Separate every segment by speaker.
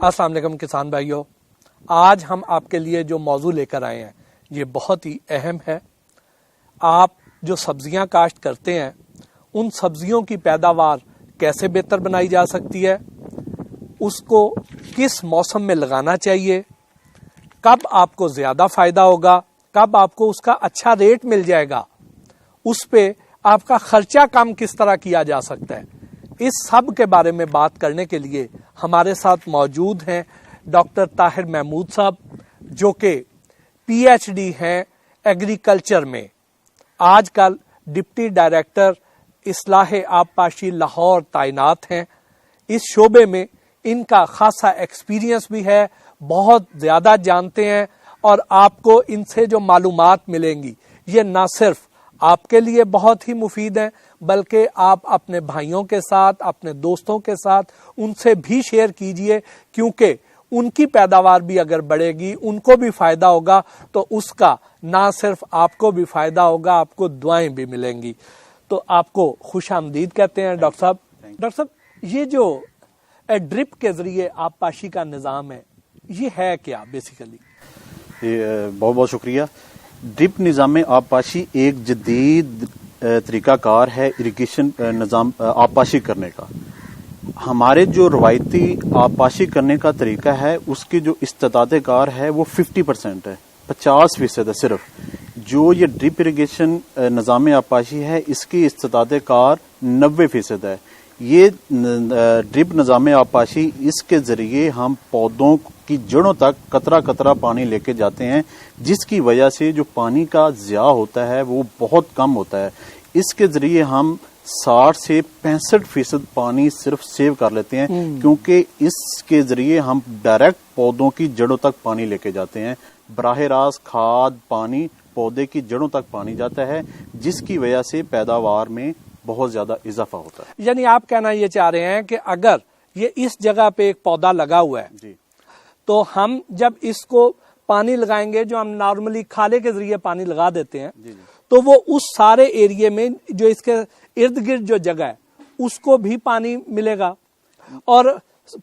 Speaker 1: السلام علیکم کسان بھائیوں، آج ہم آپ کے لیے جو موضوع لے کر آئے ہیں یہ بہت ہی اہم ہے۔ آپ جو سبزیاں کاشت کرتے ہیں ان سبزیوں کی پیداوار کیسے بہتر بنائی جا سکتی ہے، اس کو کس موسم میں لگانا چاہیے، کب آپ کو زیادہ فائدہ ہوگا، کب آپ کو اس کا اچھا ریٹ مل جائے گا، اس پہ آپ کا خرچہ کم کس طرح کیا جا سکتا ہے، اس سب کے بارے میں بات کرنے کے لیے ہمارے ساتھ موجود ہیں ڈاکٹر طاہر محمود صاحب، جو کہ پی ایچ ڈی ہیں ایگریکلچر میں، آج کل ڈپٹی ڈائریکٹر اصلاح آبپاشی لاہور تعینات ہیں۔ اس شعبے میں ان کا خاصا ایکسپیرینس بھی ہے، بہت زیادہ جانتے ہیں، اور آپ کو ان سے جو معلومات ملیں گی یہ نہ صرف آپ کے لیے بہت ہی مفید ہیں بلکہ آپ اپنے بھائیوں کے ساتھ، اپنے دوستوں کے ساتھ ان سے بھی شیئر کیجئے، کیونکہ ان کی پیداوار بھی اگر بڑھے گی ان کو بھی فائدہ ہوگا، تو اس کا نہ صرف آپ کو بھی فائدہ ہوگا، آپ کو دعائیں بھی ملیں گی۔ تو آپ کو خوش آمدید کہتے ہیں ڈاکٹر صاحب۔ ڈاکٹر صاحب، یہ جو ڈرپ کے ذریعے آبپاشی کا نظام ہے یہ ہے کیا بیسیکلی؟
Speaker 2: بہت بہت شکریہ۔ ڈرپ نظام آبپاشی ایک جدید طریقہ کار ہے اریگیشن نظام آبپاشی کرنے کا۔ ہمارے جو روایتی آبپاشی کرنے کا طریقہ ہے اس کی جو استطاعت کار ہے وہ 50% ہے، 50% ہے صرف۔ جو یہ ڈرپ اریگیشن نظام آبپاشی ہے اس کی استطاعت کار 90% ہے۔ یہ ڈرپ نظام آبپاشی، اس کے ذریعے ہم پودوں کی جڑوں تک قطرہ قطرہ پانی لے کے جاتے ہیں، جس کی وجہ سے جو پانی کا ضیاع ہوتا ہے وہ بہت کم ہوتا ہے۔ اس کے ذریعے ہم 60 سے 65% پانی صرف سیو کر لیتے ہیں، کیونکہ اس کے ذریعے ہم ڈائریکٹ پودوں کی جڑوں تک پانی لے کے جاتے ہیں۔ براہ راست کھاد پانی پودے کی جڑوں تک پانی جاتا ہے، جس کی وجہ سے پیداوار میں بہت زیادہ اضافہ ہوتا ہے۔
Speaker 1: یعنی آپ کہنا یہ چاہ رہے ہیں کہ اگر یہ اس جگہ پہ ایک پودا لگا ہوا ہے
Speaker 2: جی،
Speaker 1: تو ہم جب اس کو پانی لگائیں گے، جو ہم نارملی کھالے کے ذریعے پانی لگا دیتے ہیں،
Speaker 2: جی،
Speaker 1: تو وہ اس سارے ایریے میں جو اس کے ارد گرد جو جگہ ہے اس کو بھی پانی ملے گا اور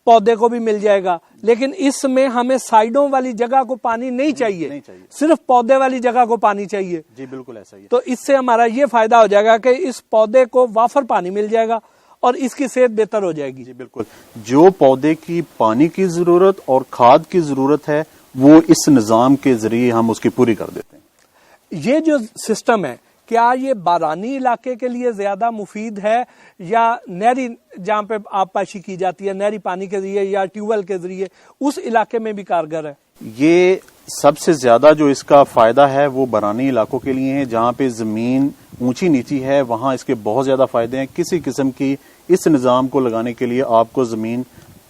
Speaker 1: پودے کو بھی مل جائے گا، لیکن اس میں ہمیں سائیڈوں والی جگہ کو پانی نہیں چاہیے، صرف پودے والی جگہ کو پانی چاہیے۔
Speaker 2: جی بالکل ایسا ہی ہے۔
Speaker 1: تو اس سے ہمارا یہ فائدہ ہو جائے گا کہ اس پودے کو وافر پانی مل جائے گا اور اس کی صحت بہتر ہو جائے گی۔
Speaker 2: جی بالکل، جو پودے کی پانی کی ضرورت اور کھاد کی ضرورت ہے وہ اس نظام کے ذریعے ہم اس کی پوری کر دیتے ہیں۔
Speaker 1: یہ جو سسٹم ہے کیا یہ بارانی علاقے کے لیے زیادہ مفید ہے یا نہری جہاں پہ آبپاشی کی جاتی ہے، نہری پانی کے ذریعے یا ٹیوب ویل کے ذریعے، اس علاقے میں بھی کارگر ہے؟
Speaker 2: یہ سب سے زیادہ جو اس کا فائدہ ہے وہ بارانی علاقوں کے لیے ہے، جہاں پہ زمین اونچی نیچی ہے وہاں اس کے بہت زیادہ فائدے ہیں۔ کسی قسم کی اس نظام کو لگانے کے لیے آپ کو زمین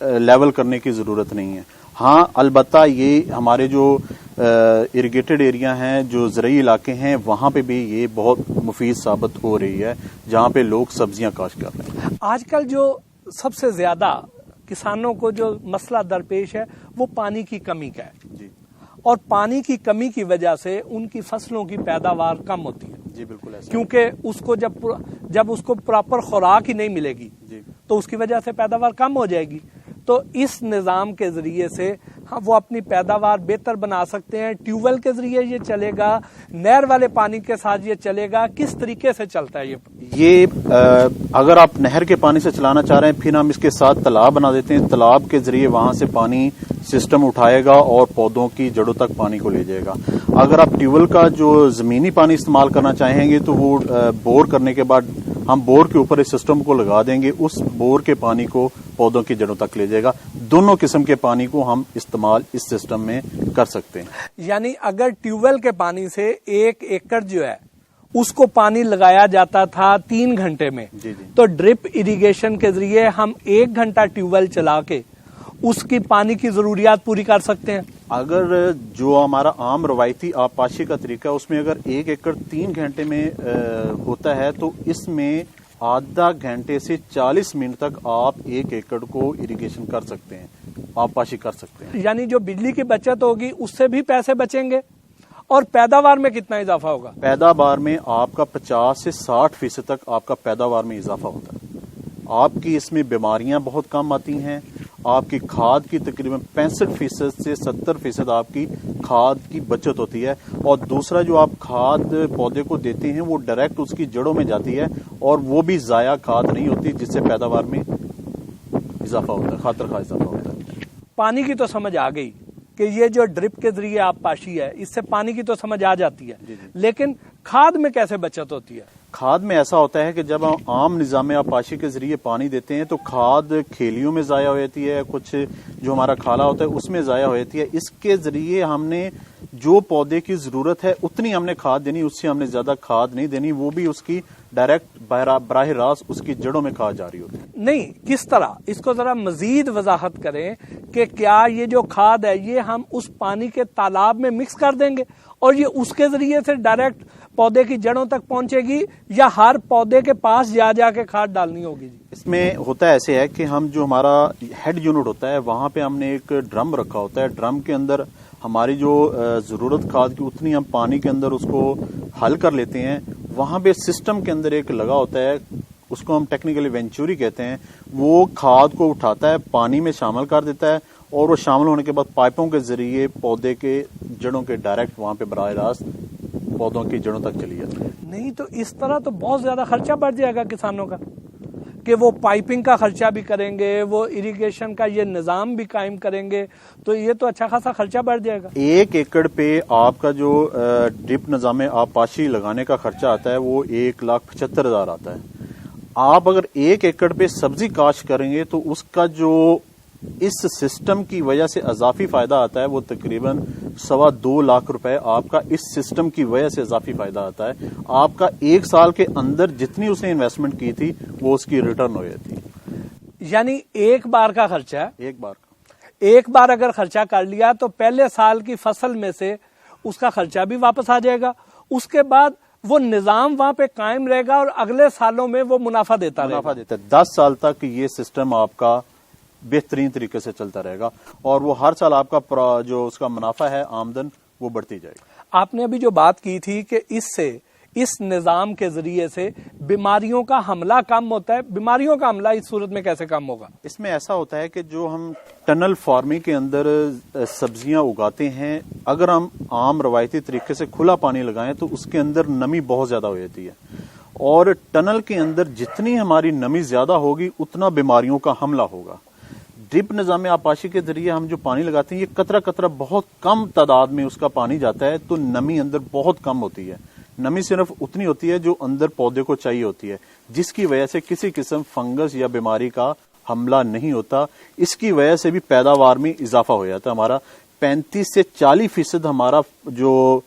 Speaker 2: لیول کرنے کی ضرورت نہیں ہے۔ ہاں البتہ یہ ہمارے جو اریگیٹڈ ایریا ہیں، جو زرعی علاقے ہیں، وہاں پہ بھی یہ بہت مفید ثابت ہو رہی ہے، جہاں پہ لوگ سبزیاں کاشت کر رہے ہیں۔
Speaker 1: آج کل جو سب سے زیادہ کسانوں کو جو مسئلہ درپیش ہے وہ پانی کی کمی کا ہے،
Speaker 2: جی،
Speaker 1: اور پانی کی کمی کی وجہ سے ان کی فصلوں کی پیداوار کم ہوتی ہے۔
Speaker 2: جی بالکل ایسا،
Speaker 1: کیونکہ اس کو جب اس کو پراپر خوراک ہی نہیں ملے گی
Speaker 2: جی
Speaker 1: تو اس کی وجہ سے پیداوار کم ہو جائے گی۔ تو اس نظام کے ذریعے سے وہ اپنی پیداوار بہتر بنا سکتے ہیں۔ ٹیوب ویل کے ذریعے یہ چلے گا، نہر والے پانی کے ساتھ یہ چلے گا، کس طریقے سے چلتا ہے
Speaker 2: یہ اگر آپ نہر کے پانی سے چلانا چاہ رہے ہیں، پھر ہم اس کے ساتھ تالاب بنا دیتے ہیں، تالاب کے ذریعے وہاں سے پانی سسٹم اٹھائے گا اور پودوں کی جڑوں تک پانی کو لے جائے گا۔ اگر آپ ٹیوب ویل کا جو زمینی پانی استعمال کرنا چاہیں گے تو وہ بور کرنے کے بعد ہم بور کے اوپر اس سسٹم کو لگا دیں گے، اس بور کے پانی کو پودوں کی جڑوں تک لے جائے گا۔ دونوں قسم کے پانی کو ہم استعمال اس سسٹم میں کر سکتے ہیں۔
Speaker 1: یعنی اگر ٹیوب ویل کے پانی سے 1 ایکڑ جو ہے اس کو پانی لگایا جاتا تھا 3 گھنٹے میں،
Speaker 2: جی جی،
Speaker 1: تو ڈرپ اریگیشن کے ذریعے ہم 1 گھنٹہ ٹیوب ویل چلا کے اس کی پانی کی ضروریات پوری کر سکتے ہیں۔
Speaker 2: اگر جو ہمارا عام روایتی آبپاشی کا طریقہ ہے اس میں اگر 1 ایکڑ 3 گھنٹے میں ہوتا ہے تو اس میں آدھا گھنٹے سے 40 منٹ تک آپ 1 ایکڑ کو اریگیشن کر سکتے ہیں، آبپاشی کر سکتے ہیں۔
Speaker 1: یعنی جو بجلی کی بچت ہوگی اس سے بھی پیسے بچیں گے، اور پیداوار میں کتنا اضافہ ہوگا؟
Speaker 2: پیداوار میں آپ کا 50 سے 60% تک آپ کا پیداوار میں اضافہ ہوتا ہے۔ آپ کی اس میں بیماریاں بہت کم آتی ہیں، آپ کی کھاد کی تقریباً 65% سے 70% آپ کی کھاد کی بچت ہوتی ہے. اور دوسرا جو آپ کھاد پودے کو دیتے ہیں وہ ڈائریکٹ اس کی جڑوں میں جاتی ہے اور وہ بھی ضائع کھاد نہیں ہوتی, جس سے پیداوار میں اضافہ ہوتا ہے, خاطر خواہ اضافہ ہوتا ہے.
Speaker 1: پانی کی تو سمجھ آ گئی کہ یہ جو ڈرپ کے ذریعے آپ پاشی ہے اس سے پانی کی تو سمجھ آ جاتی ہے, لیکن کھاد میں کیسے بچت ہوتی ہے؟
Speaker 2: کھاد میں ایسا ہوتا ہے کہ جب ہم عام نظام آبپاشی کے ذریعے پانی دیتے ہیں تو کھاد کھیلیوں میں ضائع ہو جاتی ہے, کچھ جو ہمارا کھالا ہوتا ہے اس میں ضائع ہو جاتی ہے. اس کے ذریعے ہم نے جو پودے کی ضرورت ہے اتنی ہم نے کھاد دینی, اس سے ہم نے زیادہ کھاد نہیں دینی, وہ بھی اس کی ڈائریکٹ براہ راست اس کی جڑوں میں کھاد جاری ہوتی ہے.
Speaker 1: نہیں, کس طرح اس کو ذرا مزید وضاحت کریں کہ کیا یہ جو کھاد ہے یہ ہم اس پانی کے تالاب میں مکس کر دیں گے اور یہ اس کے ذریعے سے ڈائریکٹ پودے کی جڑوں تک پہنچے گی, یا ہر پودے کے پاس جا کے کھاد ڈالنی ہوگی؟ جی,
Speaker 2: اس میں ہوتا ایسے ہے کہ ہم جو ہمارا ہیڈ یونٹ ہوتا ہے وہاں پہ ہم نے ایک ڈرم رکھا ہوتا ہے. ڈرم کے اندر ہماری جو ضرورت کھاد کی اتنی ہم پانی کے اندر اس کو حل کر لیتے ہیں. وہاں پہ سسٹم کے اندر ایک لگا ہوتا ہے, اس کو ہم ٹیکنیکلی وینچوری کہتے ہیں. وہ کھاد کو اٹھاتا ہے, پانی میں شامل کر دیتا ہے اور وہ شامل ہونے کے بعد پائپوں کے ذریعے پودے کے جڑوں کے ڈائریکٹ وہاں پہ براہ راست پودوں کی جڑوں تک چلی جاتی ہے.
Speaker 1: نہیں تو اس طرح تو بہت زیادہ خرچہ بڑھ جائے گا کسانوں کا, کہ وہ پائپنگ کا خرچہ بھی کریں گے, وہ اریگیشن کا یہ نظام بھی قائم کریں گے, تو یہ تو اچھا خاصا خرچہ بڑھ جائے گا.
Speaker 2: 1 ایکڑ پہ آپ کا جو ڈرپ نظام آبپاشی لگانے کا خرچہ آتا ہے وہ 1,75,000 آتا ہے. آپ اگر 1 ایکڑ پہ سبزی کاشت کریں گے تو اس کا جو اس سسٹم کی وجہ سے اضافی فائدہ آتا ہے وہ تقریباً 2.25 لاکھ روپے آپ کا اس سسٹم کی وجہ سے اضافی فائدہ آتا ہے. آپ کا 1 سال کے اندر جتنی اس نے انویسٹمنٹ کی تھی وہ اس کی ریٹرن ہو جاتی ہے.
Speaker 1: یعنی ایک بار کا خرچہ ہے, ایک بار اگر خرچہ کر لیا تو پہلے سال کی فصل میں سے اس کا خرچہ بھی واپس آ جائے گا, اس کے بعد وہ نظام وہاں پہ قائم رہے گا اور اگلے سالوں میں وہ منافع دیتا رہے گا.
Speaker 2: 10 سال تک یہ سسٹم آپ کا بہترین طریقے سے چلتا رہے گا اور وہ ہر سال آپ کا جو اس کا منافع ہے, آمدن, وہ بڑھتی جائے گی.
Speaker 1: آپ نے ابھی جو بات کی تھی کہ اس نظام کے ذریعے سے بیماریوں کا حملہ کم ہوتا ہے, بیماریوں کا حملہ اس صورت میں کیسے کم ہوگا؟
Speaker 2: اس میں ایسا ہوتا ہے کہ جو ہم ٹنل فارمنگ کے اندر سبزیاں اگاتے ہیں, اگر ہم عام روایتی طریقے سے کھلا پانی لگائیں تو اس کے اندر نمی بہت زیادہ ہو جاتی ہے, اور ٹنل کے اندر جتنی ہماری نمی زیادہ ہوگی اتنا بیماریوں کا حملہ ہوگا. ڈرپ نظام آبپاشی کے ذریعے ہم جو پانی لگاتے ہیں یہ قطرہ قطرہ بہت کم تعداد میں اس کا پانی جاتا ہے, تو نمی اندر بہت کم ہوتی ہے. نمی صرف اتنی ہوتی ہے جو اندر پودے کو چاہیے ہوتی ہے, جس کی وجہ سے کسی قسم فنگس یا بیماری کا حملہ نہیں ہوتا. اس کی وجہ سے بھی پیداوار میں اضافہ ہو جاتا ہے. ہمارا 35 سے 40% ہمارا جو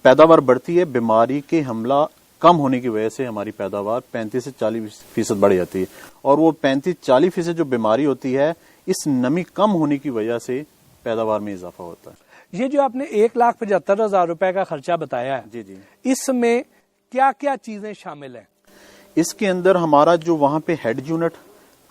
Speaker 2: پیداوار بڑھتی ہے, بیماری کے حملہ کم ہونے کی وجہ سے ہماری پیداوار 35 سے 40% بڑھ جاتی ہے. اور وہ 35-40% جو بیماری ہوتی ہے اس نمی کم ہونے کی وجہ سے پیداوار میں اضافہ ہوتا ہے.
Speaker 1: یہ جو آپ نے 1,75,000 روپے کا خرچہ بتایا ہے,
Speaker 2: جی,
Speaker 1: اس میں کیا کیا چیزیں شامل ہیں؟
Speaker 2: اس کے اندر ہمارا جو وہاں پہ ہیڈ یونٹ,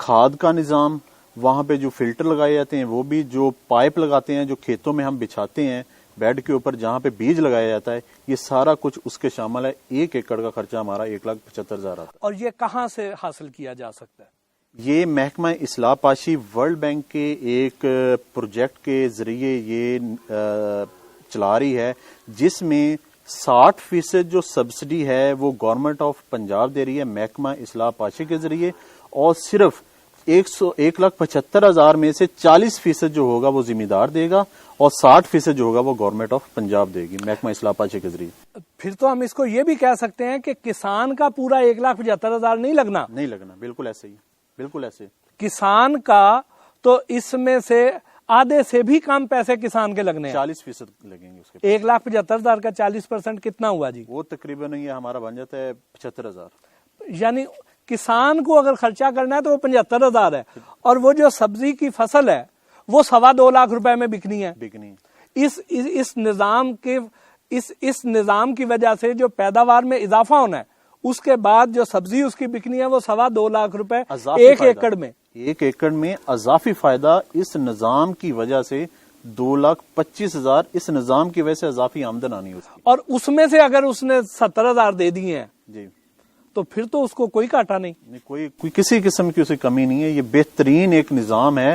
Speaker 2: کھاد کا نظام, وہاں پہ جو فلٹر لگائے جاتے ہیں وہ بھی, جو پائپ لگاتے ہیں جو کھیتوں میں ہم بچھاتے ہیں بیڈ کے اوپر جہاں پہ بیج لگایا جاتا ہے, یہ سارا کچھ اس کے شامل ہے. 1 ایکڑ کا خرچہ ہمارا 1,75,000 آتا ہے.
Speaker 1: اور یہ کہاں سے حاصل کیا جا سکتا ہے؟
Speaker 2: یہ محکمہ اصلاح پاشی ورلڈ بینک کے ایک پروجیکٹ کے ذریعے یہ چلا رہی ہے, جس میں 60% جو سبسڈی ہے وہ گورنمنٹ آف پنجاب دے رہی ہے محکمہ اصلاح پاشی کے ذریعے, اور صرف 1,75,000 میں سے 40% جو ہوگا وہ ذمہ دار دے گا اور 60% جو ہوگا وہ گورنمنٹ آف پنجاب دے گی محکمہ اصلاح پاشی کے ذریعے.
Speaker 1: پھر تو ہم اس کو یہ بھی کہہ سکتے ہیں کہ کسان کا پورا 1,75,000 نہیں لگنا.
Speaker 2: بالکل ایسے ہی, بالکل ایسے.
Speaker 1: کسان کا تو اس میں سے آدھے سے بھی کم پیسے کسان کے لگنے ہیں.
Speaker 2: 40% لگیں گے اس کے.
Speaker 1: 1,75,000 کا 40% کتنا ہوا جی؟
Speaker 2: وہ تقریباً یہ ہمارا بن جاتا ہے 75,000.
Speaker 1: یعنی کسان کو اگر خرچہ کرنا ہے تو وہ 75,000 ہے, اور وہ جو سبزی کی فصل ہے وہ 2.25 لاکھ روپے میں بکنی ہے. اس نظام کی وجہ سے جو پیداوار میں اضافہ ہونا ہے, اس کے بعد جو سبزی اس کی بکنی ہے وہ 2.25 لاکھ روپے 1 ایکڑ میں.
Speaker 2: 1 ایکڑ میں اضافی فائدہ اس نظام کی وجہ سے 2,25,000 اس نظام کی وجہ سے اضافی آمدن آنی ہوتی ہے.
Speaker 1: اور اس میں سے اگر اس نے 70,000 دے دیے ہیں
Speaker 2: جی,
Speaker 1: تو پھر تو اس کو کوئی گھاٹا نہیں.
Speaker 2: کوئی کسی قسم کی اسے کمی نہیں ہے. یہ بہترین ایک نظام ہے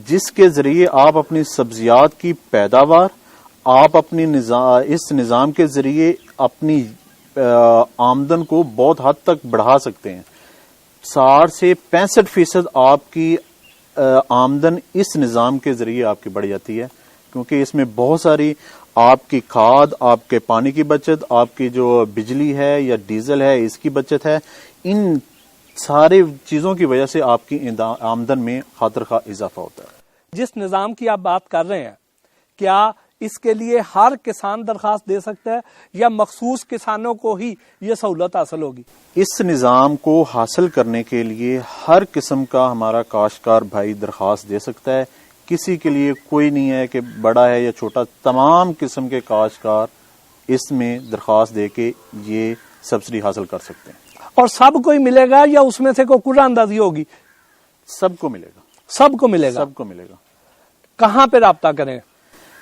Speaker 2: جس کے ذریعے آپ اپنی سبزیات کی پیداوار آپ اپنی اس نظام کے ذریعے اپنی آمدن کو بہت حد تک بڑھا سکتے ہیں. 60 سے 65% آپ کی آمدن اس نظام کے ذریعے آپ کی بڑھ جاتی ہے, کیونکہ اس میں بہت ساری آپ کی کھاد, آپ کے پانی کی بچت, آپ کی جو بجلی ہے یا ڈیزل ہے اس کی بچت ہے. ان سارے چیزوں کی وجہ سے آپ کی آمدن میں خاطر خواہ اضافہ ہوتا ہے.
Speaker 1: جس نظام کی آپ بات کر رہے ہیں, کیا اس کے لیے ہر کسان درخواست دے سکتا ہے یا مخصوص کسانوں کو ہی یہ سہولت حاصل ہوگی؟
Speaker 2: اس نظام کو حاصل کرنے کے لیے ہر قسم کا ہمارا کاشتکار بھائی درخواست دے سکتا ہے. کسی کے لیے کوئی نہیں ہے کہ بڑا ہے یا چھوٹا, تمام قسم کے کاشتکار اس میں درخواست دے کے یہ سبسڈی حاصل کر سکتے ہیں.
Speaker 1: اور سب کو ہی ملے گا یا اس میں سے کوئی قرعہ اندازی ہوگی؟
Speaker 2: سب کو ملے گا.
Speaker 1: سب کو ملے گا.
Speaker 2: سب کو ملے گا.
Speaker 1: کہاں پہ رابطہ کریں؟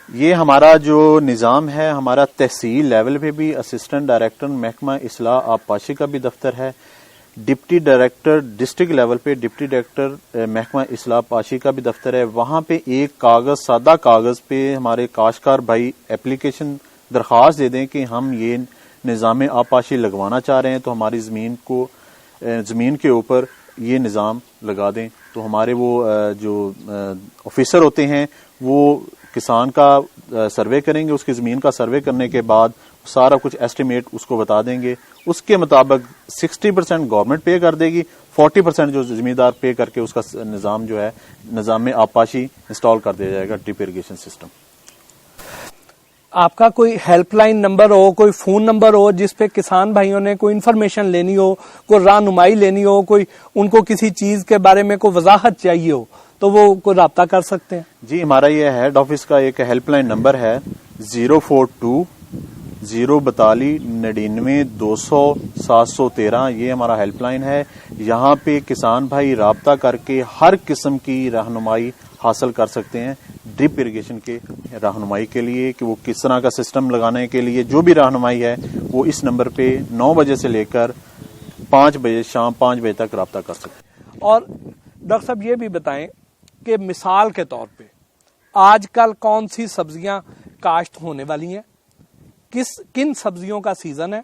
Speaker 2: یہ ہمارا جو نظام ہے, ہمارا تحصیل لیول پہ بھی اسسٹنٹ ڈائریکٹر محکمہ اصلاح آبپاشی کا بھی دفتر ہے, ڈپٹی ڈائریکٹر ڈسٹرکٹ لیول پہ ڈپٹی ڈائریکٹر محکمہ اصلاح آبپاشی کا بھی دفتر ہے. وہاں پہ ایک کاغذ, سادہ کاغذ پہ ہمارے کاشتکار بھائی اپلیکیشن درخواست دے دیں کہ ہم یہ نظام آبپاشی لگوانا چاہ رہے ہیں, تو ہماری زمین کے اوپر یہ نظام لگا دیں. تو ہمارے وہ جو آفیسر ہوتے ہیں وہ کسان کا سروے کریں گے, اس کی زمین کا سروے کرنے کے بعد سارا کچھ ایسٹیمیٹ اس کو بتا دیں گے. اس کے مطابق 60% گورنمنٹ پے کر دے گی, 40% جو زمیندار پے کر کے اس کا نظام جو ہے نظام میں آبپاشی انسٹال کر دیا جائے گا, ڈرپ اریگیشن سسٹم.
Speaker 1: آپ کا کوئی ہیلپ لائن نمبر ہو, کوئی فون نمبر ہو جس پہ کسان بھائیوں نے کوئی انفارمیشن لینی ہو, کوئی رہنمائی لینی ہو, کوئی ان کو کسی چیز کے بارے میں کوئی وضاحت چاہیے ہو, تو وہ کوئی رابطہ کر سکتے ہیں؟
Speaker 2: جی, ہمارا یہ ہیڈ آفس کا ایک ہیلپ لائن نمبر ہے 042 042 99 200 713. یہ ہمارا ہیلپ لائن ہے. یہاں پہ کسان بھائی رابطہ کر کے ہر قسم کی رہنمائی حاصل کر سکتے ہیں ڈرپ اریگیشن کے رہنمائی کے لیے, کہ وہ کس طرح کا سسٹم لگانے کے لیے جو بھی رہنمائی ہے وہ اس نمبر پہ 9 بجے سے لے کر 5 بجے شام 5 بجے تک رابطہ کر سکتے ہیں.
Speaker 1: اور ڈاکٹر صاحب یہ بھی بتائیں کہ مثال کے طور پہ آج کل کون سی سبزیاں کاشت ہونے والی ہیں, کن سبزیوں کا سیزن ہے,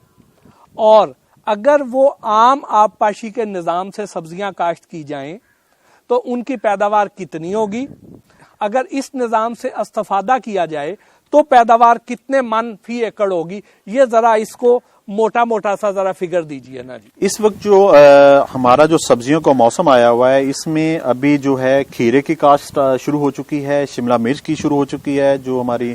Speaker 1: اور اگر وہ عام آبپاشی کے نظام سے سبزیاں کاشت کی جائیں تو ان کی پیداوار کتنی ہوگی, اگر اس نظام سے استفادہ کیا جائے تو پیداوار کتنے من فی ایکڑ ہوگی. یہ ذرا اس کو موٹا موٹا سا ذرا فگر دیجئے نا جی.
Speaker 2: اس وقت جو ہمارا جو سبزیوں کا موسم آیا ہوا ہے, اس میں ابھی جو ہے کھیرے کی کاشت شروع ہو چکی ہے, شملہ مرچ کی شروع ہو چکی ہے, جو ہماری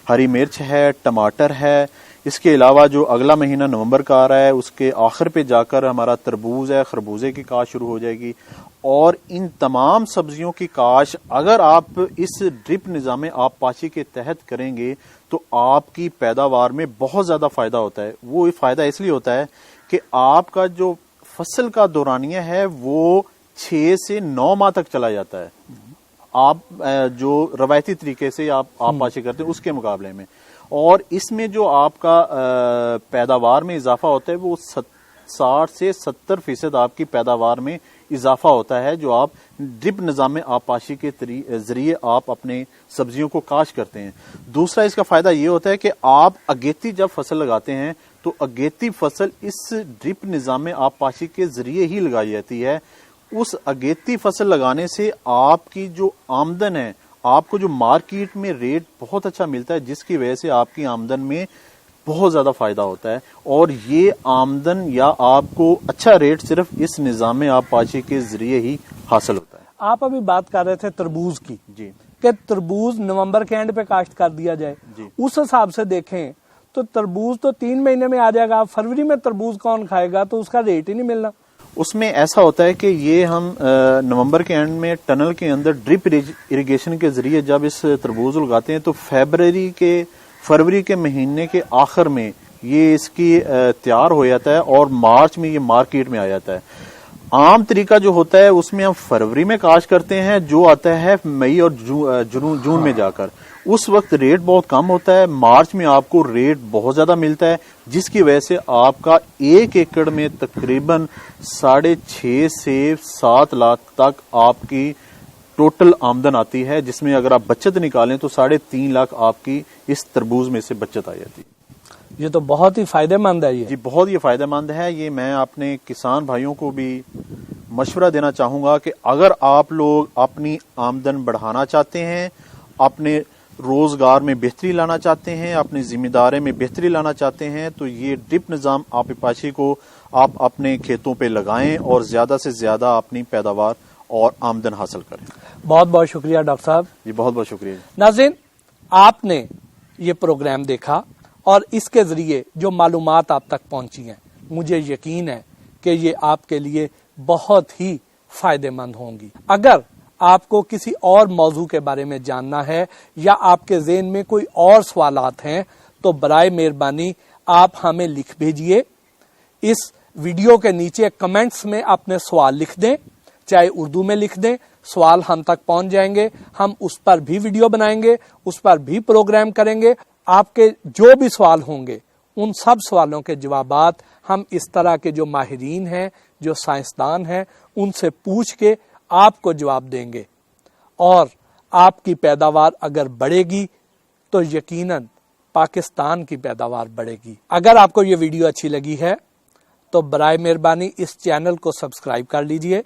Speaker 2: ہری مرچ ہے, ٹماٹر ہے. اس کے علاوہ جو اگلا مہینہ نومبر کا آ رہا ہے اس کے آخر پہ جا کر ہمارا تربوز ہے, خربوزے کی کاشت شروع ہو جائے گی. اور ان تمام سبزیوں کی کاشت اگر آپ اس ڈرپ نظام آبپاشی کے تحت کریں گے تو آپ کی پیداوار میں بہت زیادہ فائدہ ہوتا ہے. وہ فائدہ اس لیے ہوتا ہے کہ آپ کا جو فصل کا دورانیہ ہے وہ 6 سے 9 ماہ تک چلا جاتا ہے, آپ جو روایتی طریقے سے آپ آبپاشی کرتے ہیں اس کے مقابلے میں. اور اس میں جو آپ کا پیداوار میں اضافہ ہوتا ہے وہ 60 سے 70% آپ کی پیداوار میں اضافہ ہوتا ہے جو آپ ڈرپ نظام آبپاشی کے ذریعے آپ اپنے سبزیوں کو کاشت کرتے ہیں. دوسرا اس کا فائدہ یہ ہوتا ہے کہ آپ اگیتی جب فصل لگاتے ہیں تو اگیتی فصل اس ڈرپ نظام آبپاشی کے ذریعے ہی لگائی جاتی ہے. اس اگیتی فصل لگانے سے آپ کی جو آمدن ہے, آپ کو جو مارکیٹ میں ریٹ بہت اچھا ملتا ہے, جس کی وجہ سے آپ کی آمدن میں بہت زیادہ فائدہ ہوتا ہے. اور یہ آمدن یا آپ کو اچھا ریٹ صرف اس نظام آبپاشی کے ذریعے ہی حاصل ہوتا ہے.
Speaker 1: آپ ابھی بات کر رہے تھے تربوز کی,
Speaker 2: جی,
Speaker 1: کہ تربوز نومبر کے اینڈ پہ کاشت کر دیا جائے.
Speaker 2: جی,
Speaker 1: اس حساب سے دیکھیں تو تربوز تو 3 مہینے میں آ جائے گا, فروری میں تربوز کون کھائے گا, تو اس کا ریٹ ہی نہیں ملنا.
Speaker 2: اس میں ایسا ہوتا ہے کہ یہ ہم نومبر کے اینڈ میں ٹنل کے اندر ڈرپ اریگیشن کے ذریعے جب اس تربوز لگاتے ہیں تو فروری کے مہینے کے آخر میں یہ اس کی تیار ہو جاتا ہے اور مارچ میں یہ مارکیٹ میں آ جاتا ہے. عام طریقہ جو ہوتا ہے اس میں ہم فروری میں کاشت کرتے ہیں, جو آتا ہے مئی اور جون میں جا کر. اس وقت ریٹ بہت کم ہوتا ہے. مارچ میں آپ کو ریٹ بہت زیادہ ملتا ہے, جس کی وجہ سے آپ کا 1 ایکڑ میں تقریباً 6.5 سے 7 لاکھ تک آپ کی ٹوٹل آمدن آتی ہے, جس میں اگر آپ بچت نکالیں تو 3.5 لاکھ آپ کی اس تربوز میں سے بچت آ جاتی ہے.
Speaker 1: یہ تو بہت ہی فائدہ مند ہے.
Speaker 2: جی بہت ہی فائدہ مند ہے. یہ میں اپنے کسان بھائیوں کو بھی مشورہ دینا چاہوں گا کہ اگر آپ لوگ اپنی آمدن بڑھانا چاہتے ہیں, اپنے روزگار میں بہتری لانا چاہتے ہیں, اپنی ذمہ داری میں بہتری لانا چاہتے ہیں, تو یہ ڈرپ نظام آبپاشی کو آپ اپنے کھیتوں پہ لگائیں اور زیادہ سے زیادہ اپنی پیداوار اور آمدن حاصل کریں.
Speaker 1: بہت بہت شکریہ ڈاکٹر صاحب.
Speaker 2: جی بہت بہت شکریہ.
Speaker 1: ناظرین, آپ نے یہ پروگرام دیکھا اور اس کے ذریعے جو معلومات آپ تک پہنچی ہیں, مجھے یقین ہے کہ یہ آپ کے لیے بہت ہی فائدہ مند ہوں گی. اگر آپ کو کسی اور موضوع کے بارے میں جاننا ہے یا آپ کے ذہن میں کوئی اور سوالات ہیں تو برائے مہربانی آپ ہمیں لکھ بھیجیے. اس ویڈیو کے نیچے کمنٹس میں اپنے سوال لکھ دیں, چاہے اردو میں لکھ دیں, سوال ہم تک پہنچ جائیں گے. ہم اس پر بھی ویڈیو بنائیں گے, اس پر بھی پروگرام کریں گے. آپ کے جو بھی سوال ہوں گے ان سب سوالوں کے جوابات ہم اس طرح کے جو ماہرین ہیں, جو سائنسدان ہیں, ان سے پوچھ کے آپ کو جواب دیں گے. اور آپ کی پیداوار اگر بڑھے گی تو یقیناً پاکستان کی پیداوار بڑھے گی. اگر آپ کو یہ ویڈیو اچھی لگی ہے تو برائے مہربانی اس چینل کو سبسکرائب کر لیجئے.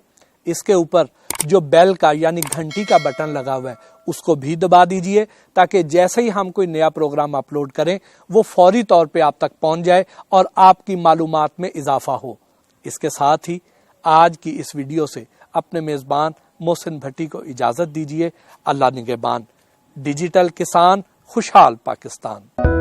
Speaker 1: اس کے اوپر جو بیل کا یعنی گھنٹی کا بٹن لگا ہوا ہے اس کو بھی دبا دیجئے, تاکہ جیسے ہی ہم کوئی نیا پروگرام اپلوڈ کریں وہ فوری طور پہ آپ تک پہنچ جائے اور آپ کی معلومات میں اضافہ ہو. اس کے ساتھ ہی آج کی اس ویڈیو سے اپنے میزبان محسن بھٹی کو اجازت دیجئے. اللہ نگہبان. ڈیجیٹل کسان, خوشحال پاکستان.